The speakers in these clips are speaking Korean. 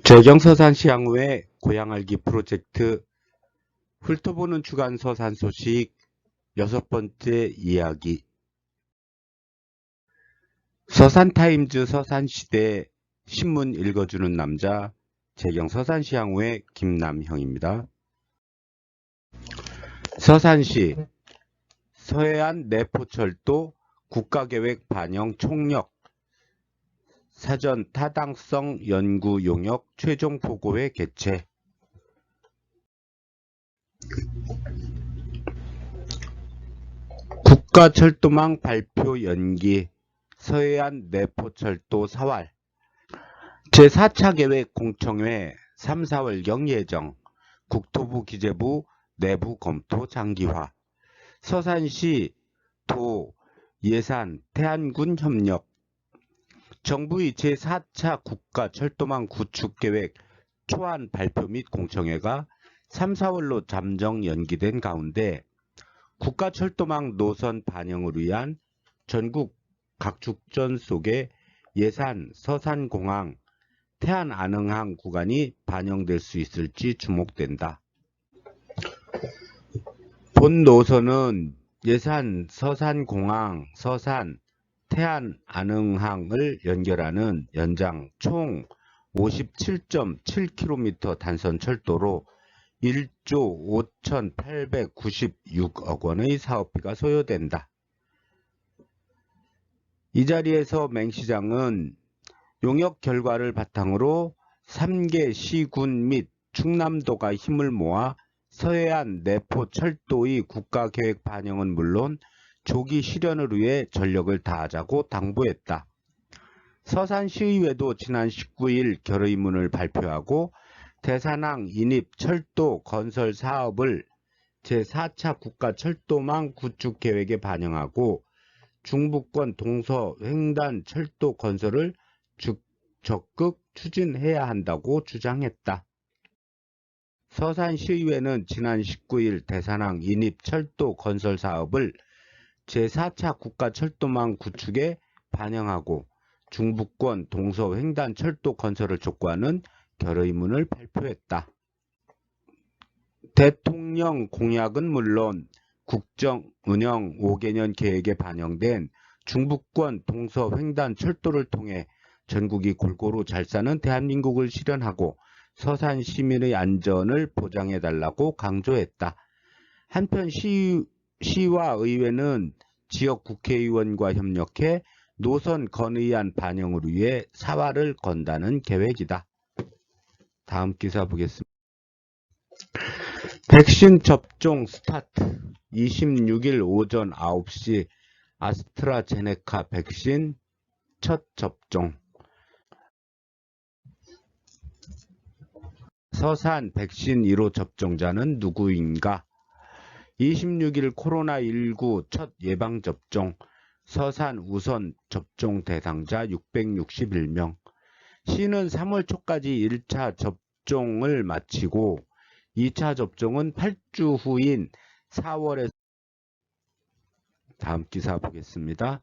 재경서산시향후의 고향알기 프로젝트 훑어보는 주간 서산 소식 6번째 이야기. 서산타임즈 서산시대 신문 읽어주는 남자 재경서산시향후의 김남형입니다. 서산시 서해안 내포철도 국가계획 반영 총력 사전 타당성 연구 용역 최종 보고회 개최. 국가철도망 발표 연기 서해안 내포철도 사활 제4차 계획 공청회 3, 4월경 예정 국토부 기재부 내부 검토 장기화 서산시 도 예산 태안군 협력 정부의 제4차 국가철도망 구축계획 초안 발표 및 공청회가 3, 4월로 잠정 연기된 가운데 국가철도망 노선 반영을 위한 전국 각축전 속에 예산 서산공항, 태안안흥항 구간이 반영될 수 있을지 주목된다. 본 노선은 예산 서산공항, 서산, 태안안흥항을 연결하는 연장 총 57.7km 단선 철도로 1조 5,896억 원의 사업비가 소요된다. 이 자리에서 맹시장은 용역 결과를 바탕으로 3개 시군 및 충남도가 힘을 모아 서해안 내포 철도의 국가계획 반영은 물론 조기 실현을 위해 전력을 다하자고 당부했다. 서산시의회도 지난 19일 결의문을 발표하고 대산항 인입 철도 건설 사업을 제4차 국가철도망 구축계획에 반영하고 중부권 동서 횡단 철도 건설을 적극 추진해야 한다고 주장했다. 서산시의회는 지난 19일 대산항 인입 철도 건설 사업을 제4차 국가철도망 구축에 반영하고 중부권 동서 횡단 철도 건설을 촉구하는 결의문을 발표했다. 대통령 공약은 물론 국정 운영 5개년 계획에 반영된 중부권 동서 횡단 철도를 통해 전국이 골고루 잘 사는 대한민국을 실현하고 서산 시민의 안전을 보장해달라고 강조했다. 한편 시와 의회는 지역 국회의원과 협력해 노선 건의안 반영을 위해 사활을 건다는 계획이다. 다음 기사 보겠습니다. 백신 접종 스타트 26일 오전 9시 아스트라제네카 백신 첫 접종 서산 백신 1호 접종자는 누구인가? 26일 코로나19 첫 예방접종 서산 우선 접종 대상자 661명 시는 3월 초까지 1차 접종을 마치고 2차 접종은 8주 후인 4월에 다음 기사 보겠습니다.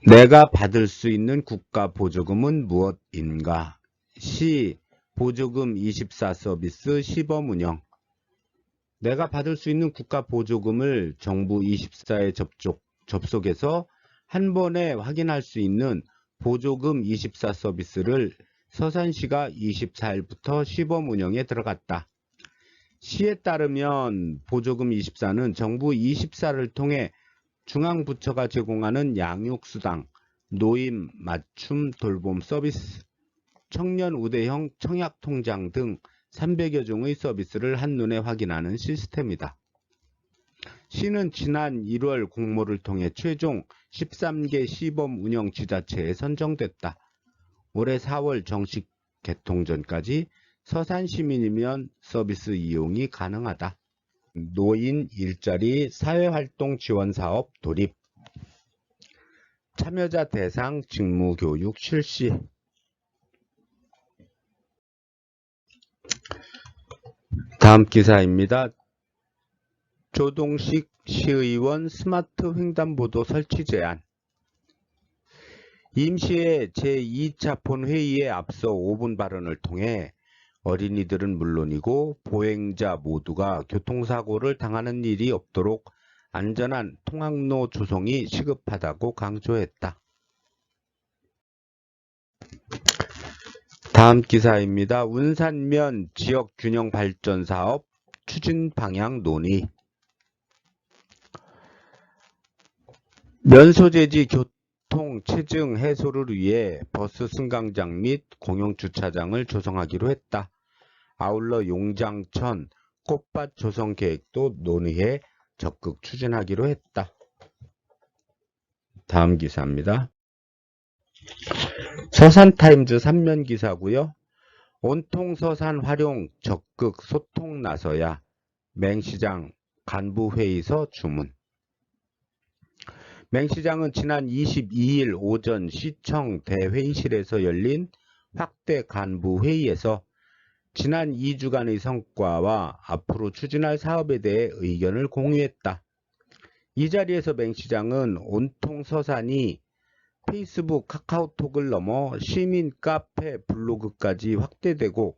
내가 받을 수 있는 국가 보조금은 무엇인가? 시 보조금 24 서비스 시범 운영 내가 받을 수 있는 국가 보조금을 정부 24에 접속해서 한 번에 확인할 수 있는 보조금 24 서비스를 서산시가 24일부터 시범 운영에 들어갔다. 시에 따르면 보조금 24는 정부 24를 통해 중앙부처가 제공하는 양육수당, 노임, 맞춤, 돌봄 서비스, 청년 우대형 청약통장 등 300여 종의 서비스를 한눈에 확인하는 시스템이다. 시는 지난 1월 공모를 통해 최종 13개 시범 운영 지자체에 선정됐다. 올해 4월 정식 개통 전까지 서산 시민이면 서비스 이용이 가능하다. 노인 일자리 사회활동 지원사업 돌입 참여자 대상 직무교육 실시 다음 기사입니다. 조동식 시의원 스마트 횡단보도 설치 제안 임시의 제2차 본회의에 앞서 5분 발언을 통해 어린이들은 물론이고 보행자 모두가 교통사고를 당하는 일이 없도록 안전한 통학로 조성이 시급하다고 강조했다. 다음 기사입니다. 운산면 지역균형발전사업 추진 방향 논의. 면소재지 교통 체증 해소를 위해 버스 승강장 및 공용주차장을 조성하기로 했다. 아울러 용장천 꽃밭 조성 계획도 논의해 적극 추진하기로 했다. 다음 기사입니다. 서산타임즈 3면 기사고요. 온통 서산 활용 적극 소통 나서야 맹시장 간부회의서 주문. 맹시장은 지난 22일 오전 시청 대회의실에서 열린 확대 간부회의에서 지난 2주간의 성과와 앞으로 추진할 사업에 대해 의견을 공유했다. 이 자리에서 맹시장은 온통 서산이 페이스북, 카카오톡을 넘어 시민 카페, 블로그까지 확대되고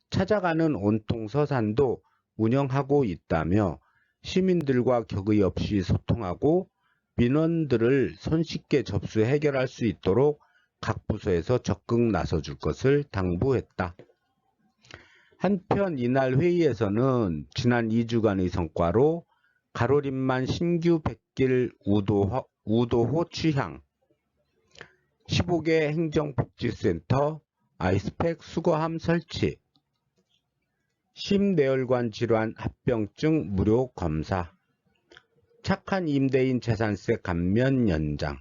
찾아가는 온통 서산도 운영하고 있다며 시민들과 격의 없이 소통하고 민원들을 손쉽게 접수 해결할 수 있도록 각 부서에서 적극 나서줄 것을 당부했다. 한편 이날 회의에서는 지난 2주간의 성과로 가로림만 신규 백길 우도호 취향, 15개 행정복지센터, 아이스팩 수거함 설치, 심내혈관 질환 합병증 무료 검사, 착한 임대인 재산세 감면 연장,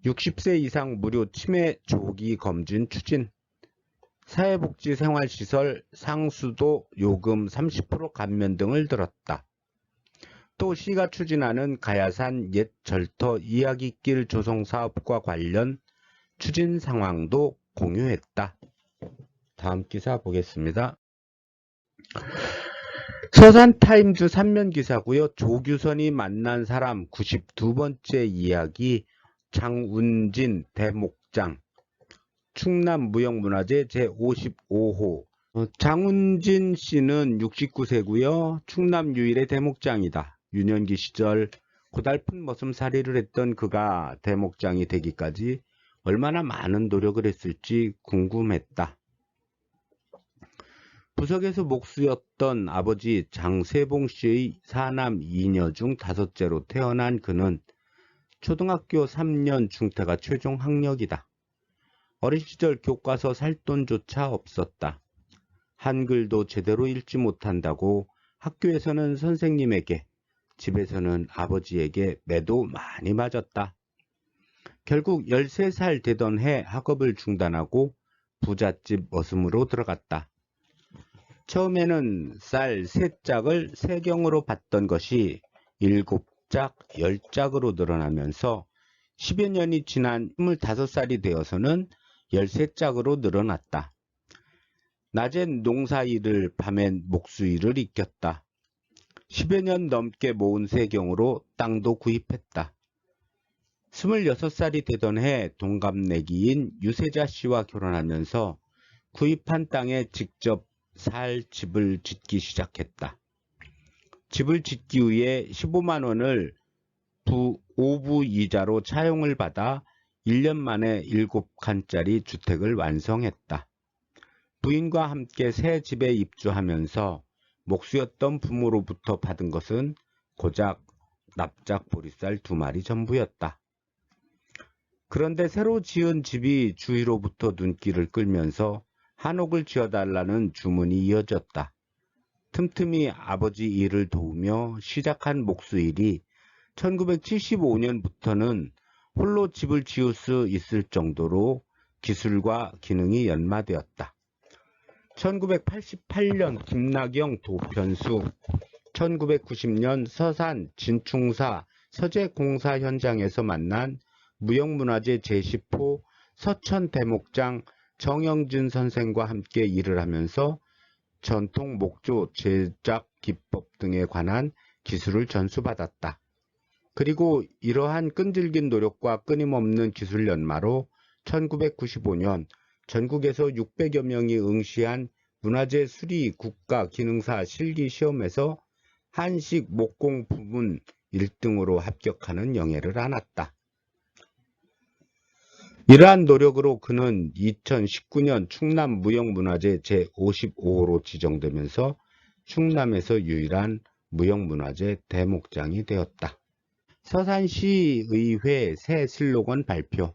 60세 이상 무료 치매 조기 검진 추진, 사회복지생활시설 상수도 요금 30% 감면 등을 들었다. 또 시가 추진하는 가야산 옛 절터 이야기길 조성 사업과 관련 추진 상황도 공유했다. 다음 기사 보겠습니다. 서산타임즈 3면 기사고요. 조규선이 만난 사람 92번째 이야기 장운진 대목장 충남무형문화재 제55호. 장운진 씨는 69세고요. 충남 유일의 대목장이다. 유년기 시절 고달픈 머슴살이를 했던 그가 대목장이 되기까지 얼마나 많은 노력을 했을지 궁금했다. 부석에서 목수였던 아버지 장세봉 씨의 4남 2녀 중 5째로 태어난 그는 초등학교 3년 중퇴가 최종 학력이다. 어린 시절 교과서 살 돈조차 없었다. 한글도 제대로 읽지 못한다고 학교에서는 선생님에게, 집에서는 아버지에게 매도 많이 맞았다. 결국 13살 되던 해 학업을 중단하고 부잣집 머슴으로 들어갔다. 처음에는 쌀 3짝을 세경으로 받던 것이 7짝, 10짝으로 늘어나면서 10여 년이 지난 25살이 되어서는 13짝으로 늘어났다. 낮엔 농사일을, 밤엔 목수일을 익혔다. 10여 년 넘게 모은 세경으로 땅도 구입했다. 26살이 되던 해 동갑내기인 유세자 씨와 결혼하면서 구입한 땅에 직접 살 집을 짓기 시작했다. 집을 짓기 위해 15만 원을 5부 이자로 차용을 받아 1년 만에 7칸짜리 주택을 완성했다. 부인과 함께 새 집에 입주하면서 목수였던 부모로부터 받은 것은 고작 납작 보리쌀 2마리 전부였다. 그런데 새로 지은 집이 주위로부터 눈길을 끌면서 한옥을 지어달라는 주문이 이어졌다. 틈틈이 아버지 일을 도우며 시작한 목수일이 1975년부터는 홀로 집을 지을 수 있을 정도로 기술과 기능이 연마되었다. 1988년 김나경 도편수, 1990년 서산 진충사 서재공사 현장에서 만난 무형문화재 제10호 서천 대목장 정영진 선생과 함께 일을 하면서 전통 목조 제작 기법 등에 관한 기술을 전수받았다. 그리고 이러한 끈질긴 노력과 끊임없는 기술 연마로 1995년 전국에서 600여 명이 응시한 문화재 수리 국가 기능사 실기 시험에서 한식 목공 부문 1등으로 합격하는 영예를 안았다. 이러한 노력으로 그는 2019년 충남 무형문화재 제55호로 지정되면서 충남에서 유일한 무형문화재 대목장이 되었다. 서산시의회 새 슬로건 발표.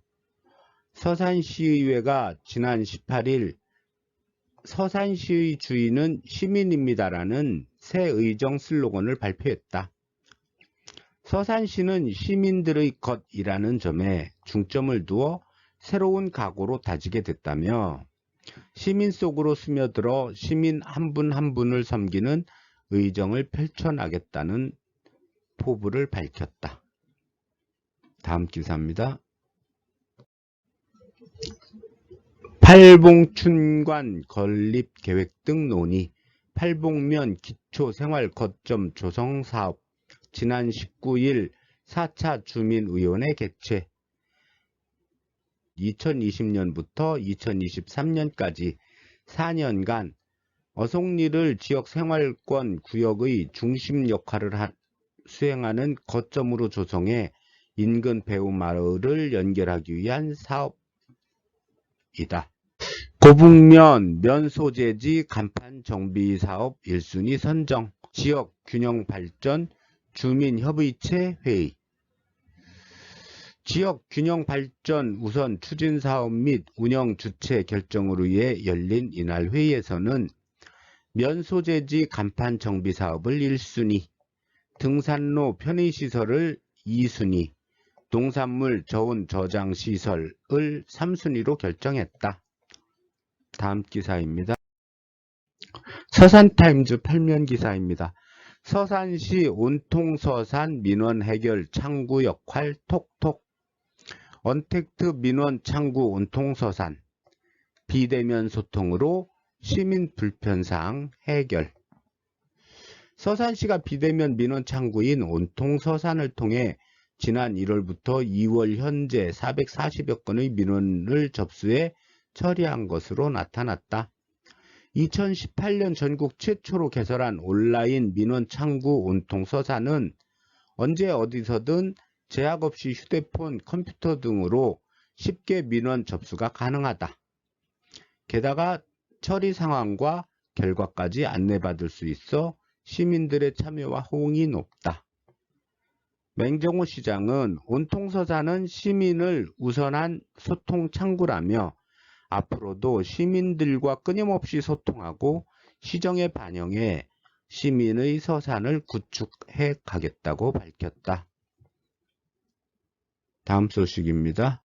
서산시의회가 지난 18일 서산시의 주인은 시민입니다라는 새 의정 슬로건을 발표했다. 서산시는 시민들의 것이라는 점에 중점을 두어 새로운 각오로 다지게 됐다며 시민 속으로 스며들어 시민 한 분 한 분을 섬기는 의정을 펼쳐나겠다는 포부를 밝혔다. 다음 기사입니다. 팔봉춘관 건립 계획 등 논의, 팔봉면 기초생활 거점 조성 사업, 지난 19일 4차 주민의원회 개최. 2020년부터 2023년까지 4년간 어송리를 지역생활권 구역의 중심 역할을 수행하는 거점으로 조성해 인근 배후마을을 연결하기 위한 사업이다. 고북면 면소재지 간판 정비 사업 1순위 선정, 지역 균형 발전 주민협의체 회의. 지역 균형 발전 우선 추진 사업 및 운영 주체 결정을 위해 열린 이날 회의에서는 면소재지 간판 정비 사업을 1순위, 등산로 편의시설을 2순위, 농산물 저온 저장 시설을 3순위로 결정했다. 다음 기사입니다. 서산타임즈 8면 기사입니다. 서산시 온통 서산 민원 해결 창구 역할 톡톡. 언택트 민원 창구 온통 서산. 비대면 소통으로 시민 불편사항 해결. 서산시가 비대면 민원 창구인 온통 서산을 통해 지난 1월부터 2월 현재 440여 건의 민원을 접수해 처리한 것으로 나타났다. 2018년 전국 최초로 개설한 온라인 민원 창구 온통 서산은 언제 어디서든 제약 없이 휴대폰, 컴퓨터 등으로 쉽게 민원 접수가 가능하다. 게다가 처리 상황과 결과까지 안내받을 수 있어 시민들의 참여와 호응이 높다. 맹정호 시장은 온통 서산은 시민을 우선한 소통 창구라며 앞으로도 시민들과 끊임없이 소통하고 시정에 반영해 시민의 서산을 구축해 가겠다고 밝혔다. 다음 소식입니다.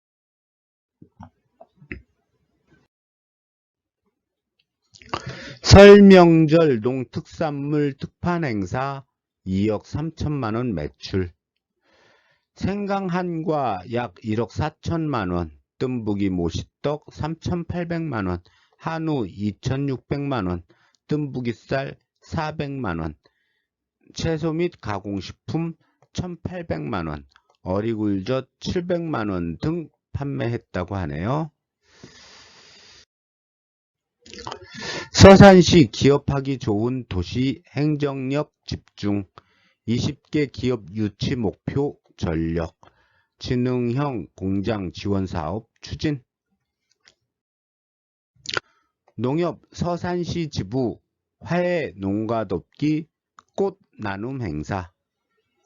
설 명절 농특산물 특판 행사 2억 3천만원 매출. 생강 한과 약 1억 4천만원, 뜸부기 모시떡 3,800만원, 한우 2,600만원, 뜸부기쌀 400만원, 채소 및 가공식품 1,800만원, 어리굴젓 700만원 등 판매했다고 하네요. 서산시 기업하기 좋은 도시 행정력 집중, 20개 기업 유치 목표 전력, 지능형 공장 지원 사업 추진. 농협 서산시 지부 화해 농가 돕기 꽃 나눔 행사,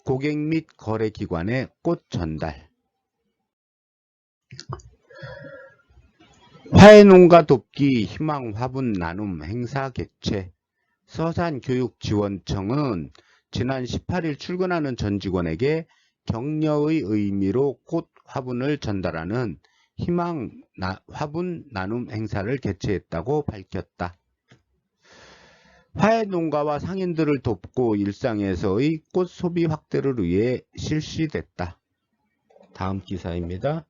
고객 및 거래기관에 꽃 전달. 화해 농가 돕기 희망 화분 나눔 행사 개최. 서산교육지원청은 지난 18일 출근하는 전 직원에게 격려의 의미로 꽃 화분을 전달하는 희망 화분 나눔 행사를 개최했다고 밝혔다. 화해 농가와 상인들을 돕고 일상에서의 꽃 소비 확대를 위해 실시됐다. 다음 기사입니다.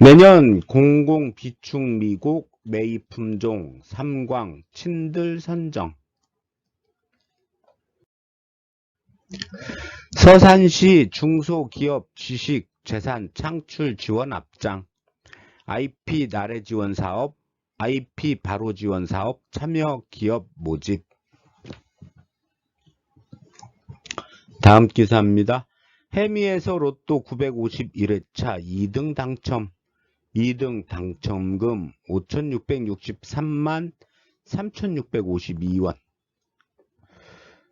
내년 공공 비축 미국 매입 품종 삼광 친들 선정. 서산시 중소기업 지식 재산 창출 지원 앞장, IP 나래 지원 사업, IP 바로 지원 사업 참여 기업 모집. 다음 기사입니다. 해미에서 로또 951회차 2등 당첨. 2등 당첨금 5,663만 3,652원.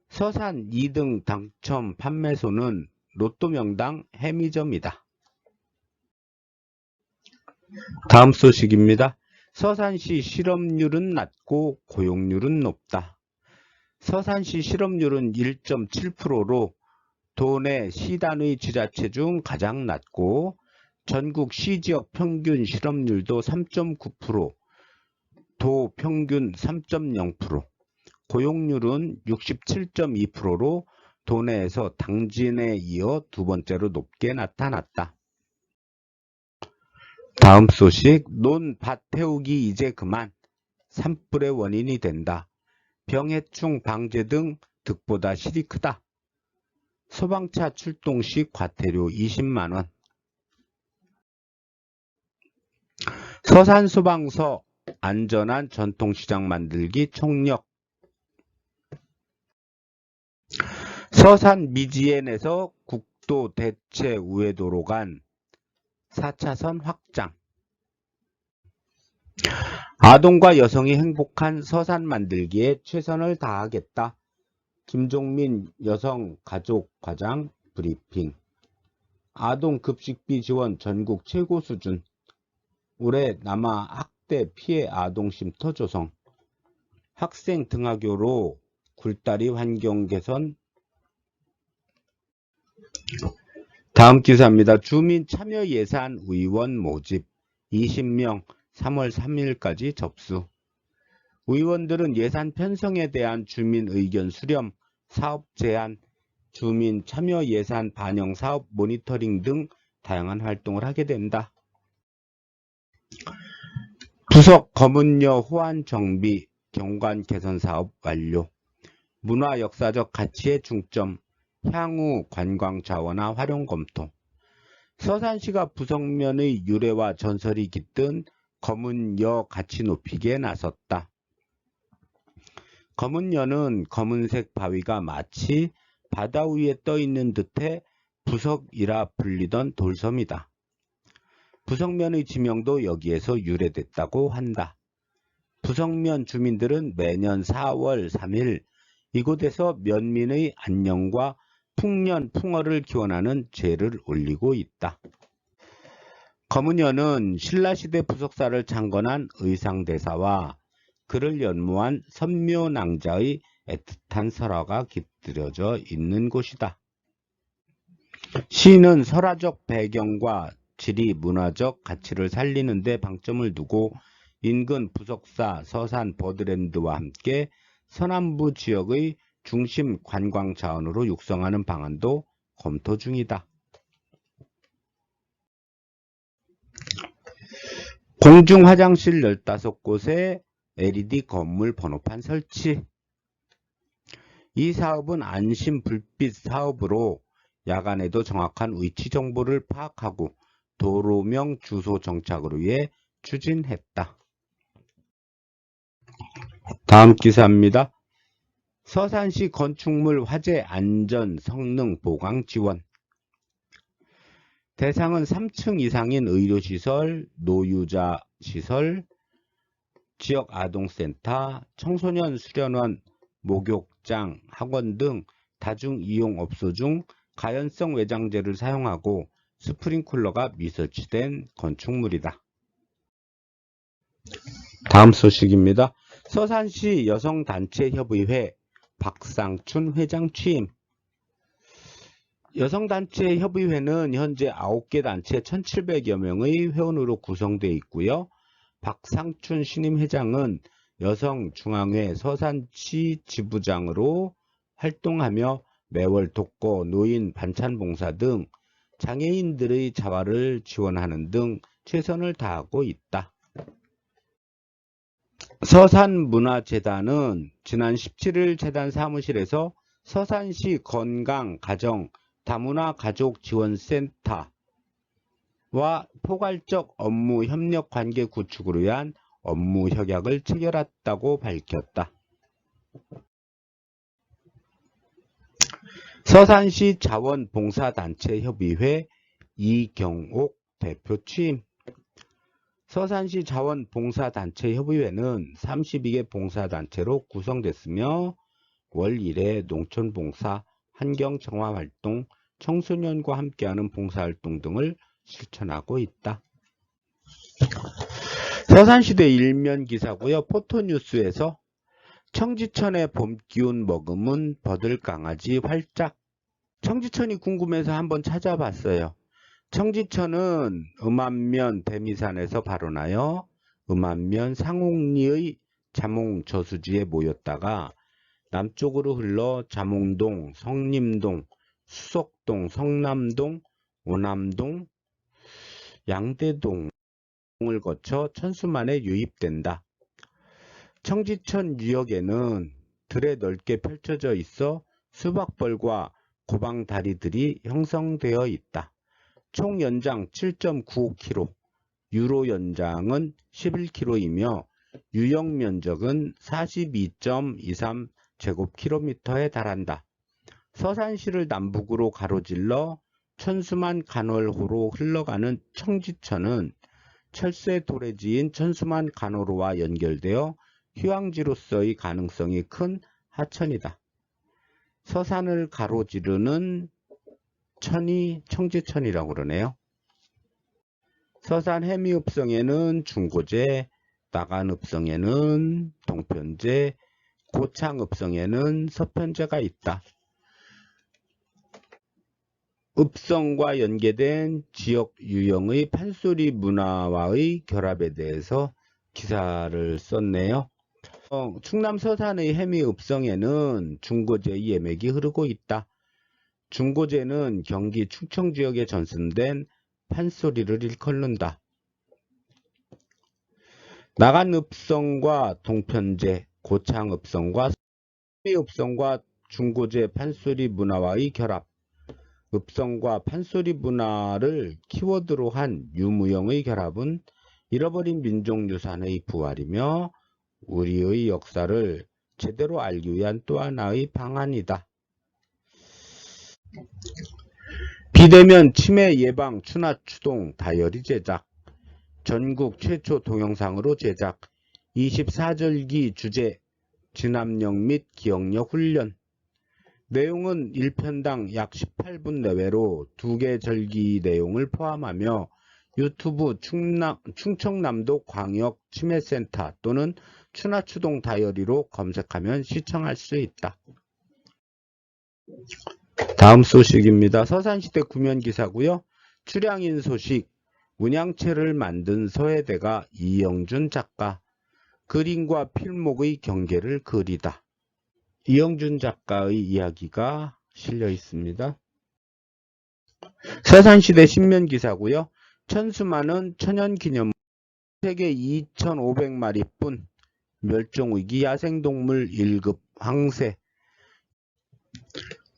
서산 2등 당첨 판매소는 로또 명당 해미점이다. 다음 소식입니다. 서산시 실업률은 낮고 고용률은 높다. 서산시 실업률은 1.7%로 도내 시단의 지자체 중 가장 낮고 전국 시지역 평균 실업률도 3.9%, 도 평균 3.0%, 고용률은 67.2%로 도내에서 당진에 이어 두 번째로 높게 나타났다. 다음 소식, 논밭 태우기 이제 그만, 산불의 원인이 된다. 병해충 방제 등 득보다 실이 크다. 소방차 출동 시 과태료 20만원. 서산소방서 안전한 전통시장 만들기 총력. 서산 미지엔에서 국도 대체 우회도로 간 4차선 확장. 아동과 여성이 행복한 서산 만들기에 최선을 다하겠다. 김종민 여성가족과장 브리핑. 아동 급식비 지원 전국 최고 수준. 올해 남아 학대 피해 아동 쉼터 조성. 학생 등하교로 굴다리 환경 개선. 다음 기사입니다. 주민 참여 예산 의원 모집 20명 3월 3일까지 접수. 의원들은 예산 편성에 대한 주민 의견 수렴, 사업 제안, 주민 참여 예산 반영 사업 모니터링 등 다양한 활동을 하게 된다. 부석 검은여 호안 정비, 경관 개선 사업 완료. 문화 역사적 가치의 중점, 향후 관광 자원화 활용 검토. 서산시가 부석면의 유래와 전설이 깃든 검은여 가치 높이기에 나섰다. 검은여는 검은색 바위가 마치 바다 위에 떠 있는 듯해 부석이라 불리던 돌섬이다. 부석면의 지명도 여기에서 유래됐다고 한다. 부석면 주민들은 매년 4월 3일 이곳에서 면민의 안녕과 풍년 풍어를 기원하는 제를 올리고 있다. 검은여는 신라시대 부석사를 창건한 의상대사와 그를 연모한 선묘낭자의 애틋한 설화가 깃들여져 있는 곳이다. 시는 설화적 배경과 지리 문화적 가치를 살리는 데 방점을 두고 인근 부석사 서산 버드랜드와 함께 서남부 지역의 중심 관광 자원으로 육성하는 방안도 검토 중이다. 공중 화장실 15곳에 LED 건물 번호판 설치. 이 사업은 안심 불빛 사업으로 야간에도 정확한 위치 정보를 파악하고 도로명 주소 정착을 위해 추진했다. 다음 기사입니다. 서산시 건축물 화재 안전 성능 보강 지원. 대상은 3층 이상인 의료시설, 노유자 시설, 지역 아동센터, 청소년 수련원, 목욕장, 학원 등 다중이용업소 중 가연성 외장재를 사용하고 스프링클러가 미설치된 건축물이다. 다음 소식입니다. 서산시 여성단체협의회 박상춘 회장 취임. 여성단체협의회는 현재 9개 단체 1,700여 명의 회원으로 구성되어 있고요. 박상춘 신임 회장은 여성중앙회 서산시 지부장으로 활동하며 매월 독거, 노인 반찬봉사 등 장애인들의 자활을 지원하는 등 최선을 다하고 있다. 서산문화재단은 지난 17일 재단 사무실에서 서산시 건강, 가정, 다문화 가족 지원센터와 포괄적 업무 협력 관계 구축을 위한 업무 협약을 체결했다고 밝혔다. 서산시 자원봉사단체협의회 이경옥 대표 취임. 서산시 자원봉사단체협의회는 32개 봉사단체로 구성됐으며 월 1회 농촌봉사, 환경정화활동, 청소년과 함께하는 봉사활동 등을 실천하고 있다. 서산시대 일면 기사고요. 포토뉴스에서 청지천의 봄기운 머금은 버들강아지 활짝. 청지천이 궁금해서 한번 찾아봤어요. 청지천은 음암면 대미산에서 발원하여 음암면 상옥리의 자몽 저수지에 모였다가 남쪽으로 흘러 자몽동, 성림동, 수석동, 성남동, 오남동, 양대동을 거쳐 천수만에 유입된다. 청지천 유역에는 들에 넓게 펼쳐져 있어 수박벌과 고방다리들이 형성되어 있다. 총 연장 7.95km, 유로 연장은 11km이며 유역 면적은 42.23제곱킬로미터에 달한다. 서산시를 남북으로 가로질러 천수만 간월호로 흘러가는 청지천은 철새 도래지인 천수만 간월호와 연결되어 휴양지로서의 가능성이 큰 하천이다. 서산을 가로지르는 천이 청지천이라고 그러네요. 서산 해미읍성에는 중고제, 나간읍성에는 동편제, 고창읍성에는 서편제가 있다. 읍성과 연계된 지역 유형의 판소리 문화와의 결합에 대해서 기사를 썼네요. 충남 서산의 해미읍성에는 중고제의 예맥이 흐르고 있다. 중고제는 경기 충청 지역에 전승된 판소리를 일컫는다. 나간읍성과 동편제, 고창읍성과 해미읍성과 중고제 판소리 문화와의 결합, 읍성과 판소리 문화를 키워드로 한 유무형의 결합은 잃어버린 민족유산의 부활이며 우리의 역사를 제대로 알기 위한 또 하나의 방안이다. 비대면 치매 예방 추나 추동 다이어리 제작. 전국 최초 동영상으로 제작. 24절기 주제 진압력 및 기억력 훈련. 내용은 1편당 약 18분 내외로 2개 절기 내용을 포함하며 유튜브 충청남도 광역 치매센터 또는 추나추동 다이어리로 검색하면 시청할 수 있다. 다음 소식입니다. 서산시대 구면기사고요. 출향인 소식. 문양체를 만든 서해대가 이영준 작가. 그림과 필목의 경계를 그리다. 이영준 작가의 이야기가 실려 있습니다. 서산시대 신면기사고요. 천수만은 천연기념물 세계 2,500마리뿐 멸종위기 야생동물 1급 황새.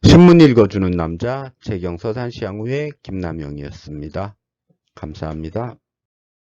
신문 읽어주는 남자 재경 서산시향후의 김남영이었습니다. 감사합니다.